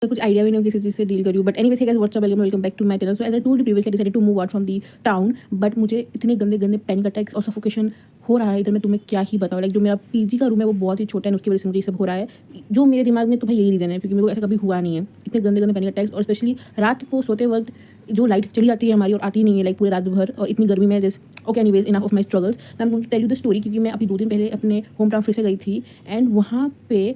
कुछ आइडिया भी नहीं किसी चीज़ से डील करी हूँ। But anyways, hey guys, what's up, welcome back to my channel. So as I told you previously, I decided to move out from the town, but मुझे इतने गंदे गंदे पैनिक अटैक्स और सफोकेशन हो रहा है इधर, मैं तुम्हें क्या ही बताऊँ। लाइक जो मेरा पीजी का रूम है वो बहुत ही छोटा है, उसकी वजह से मुझे ये सब हो रहा है। जो मेरे दिमाग में तो भाई यही रीज़न है, क्योंकि मेरे को ऐसा कभी हुआ नहीं है। इतने गंदे गंदे पैनिक अटैक्स, और स्पेशली रात को सोते वक्त जो लाइट चली जाती है हमारी और आती नहीं है, लाइक पूरे रात भर, और इतनी गर्मी में this. Okay, anyways, enough of my struggles. I am going to tell you the story, क्योंकि मैं अभी 2 दिन पहले अपने होम टाउन फिर से गई थी, एंड वहाँ पे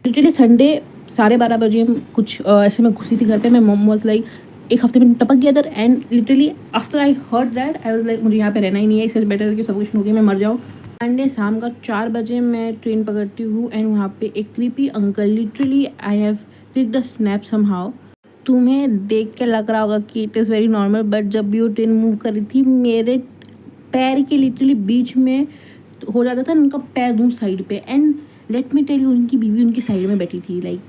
लिटरली संडे 12:30 बजे कुछ ऐसे मैं घुसी थी घर पे। मैं मॉम वाज लाइक, एक हफ्ते में टपक गया इधर, and literally after I heard that I was like, मुझे यहाँ पे रहना ही नहीं है, इससे बेटर है कि सब कुछ हो गया, मैं मर जाऊँ। संडे शाम का 4 बजे मैं ट्रेन पकड़ती हूँ, एंड वहाँ पे एक creepy uncle, literally I have click the snap somehow. तुम्हें देख के लग रहा होगा कि it is very normal, but जब भी वो ट्रेन मूव कर रही थी, मेरे पैर के लिटरली बीच में हो जाता था उनका पैर दूँ साइड पे, and let me tell you, उनकी बीवी उनकी साइड में बैठी थी, like,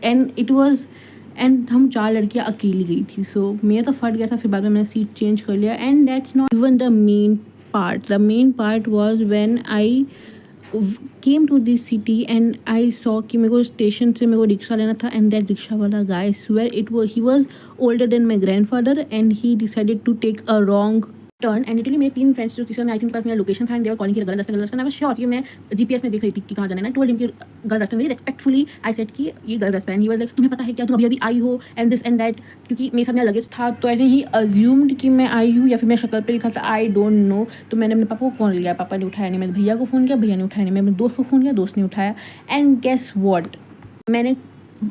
and it was, and हम 4 लड़कियां अकेली गई थी। सो मेरा तो फट गया था, फिर बाद में मैंने सीट चेंज कर लिया, and that's not even the main part. The main part was when I came to this city and I saw कि मेरे को स्टेशन से मेरे को रिक्शा लेना था, एंड दैट रिक्शा वाला गाय, स्वेयर इट वो he was older than my grandfather, and he decided to take a wrong turn. And literally मेरे 3 फ्रेंड्स जो तीसरा में आई थिंक पास मेरा लोकेशन था, एंड देवर कॉलिंग कि गलत रास्ता। आई वाज श्योर कि मैं जीपीएस में देख रही थी कि कहाँ जाना है। टोल्ड हिम कि गलत रास्ता। वेरी रिस्पेक्टफुली आई सेड कि ये गलत रास्ता है, एंड ही वाज लाइक, तुम्हें पता है क्या, तुम अभी अभी आई हो, एंड दिस एंड दैट, क्योंकि मेरे साथ मेरा लगेज था, तो आई थिंक ही अज्यूम्ड कि मैं आई हूँ, या फिर मेरे शक्ल पे लिखा था, आई डोंट नो। तो मैंने अपने पापा को फ़ोन लिया, पापा ने उठाया नहीं, मैंने भैया को फ़ोन किया, भैया ने उठाया नहीं, मैंने अपने दोस्त को फ़ोन किया, दोस्त ने उठाया, एंड गेस व्हाट, मैंने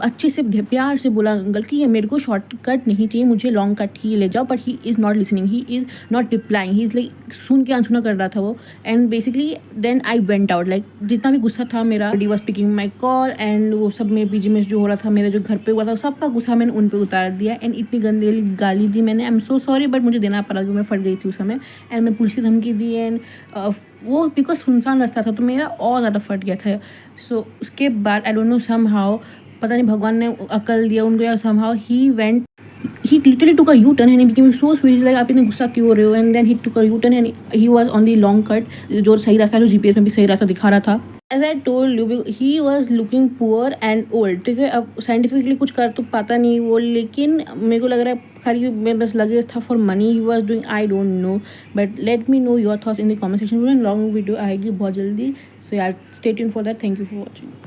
अच्छे से प्यार से बोला अंकल कि ये मेरे को शॉर्टकट नहीं चाहिए, मुझे लॉन्ग कट ही ले जाओ, but he is not listening, he is not replying, he is like सुन के अनसुना कर रहा था वो। And basically then I went out, like जितना भी गुस्सा था मेरा, डी was picking my call, and वो सब मेरे पीजी में जो हो रहा था, मेरे जो घर पे हुआ था, सबका गुस्सा मैंने उन पर उतार दिया, एंड इतनी गंदी गाली दी मैंने। I am so sorry, but मुझे देना पड़ा क्योंकि मैं फट गई थी उस समय, एंड मैं पुलिस की धमकी दी, एंड वो बिकॉज सुनसान रास्ता था तो मेरा और ज़्यादा फट गया था। सो उसके बाद I don't know somehow, पता नहीं भगवान ने अकल दिया उनको, या somehow he literally took a U-turn and he became so sweet, like आप इतने गुस्सा क्यों हो रहे हो, and then he took a U-turn and he was on the long cut, जो सही रास्ता, जो जीपीएस में भी सही रास्ता दिखा रहा था। As I told you, he was looking poor and old, ठीक है। अब साइंटिफिकली कुछ कर तो पाता नहीं वो, लेकिन मेरे को लग रहा है खाली मैं बस लगे था for money he was doing, I don't no, but let me know your thoughts in the comment section. Long video आएगी बहुत जल्दी, सो यार stay tuned for that. Thank you for watching.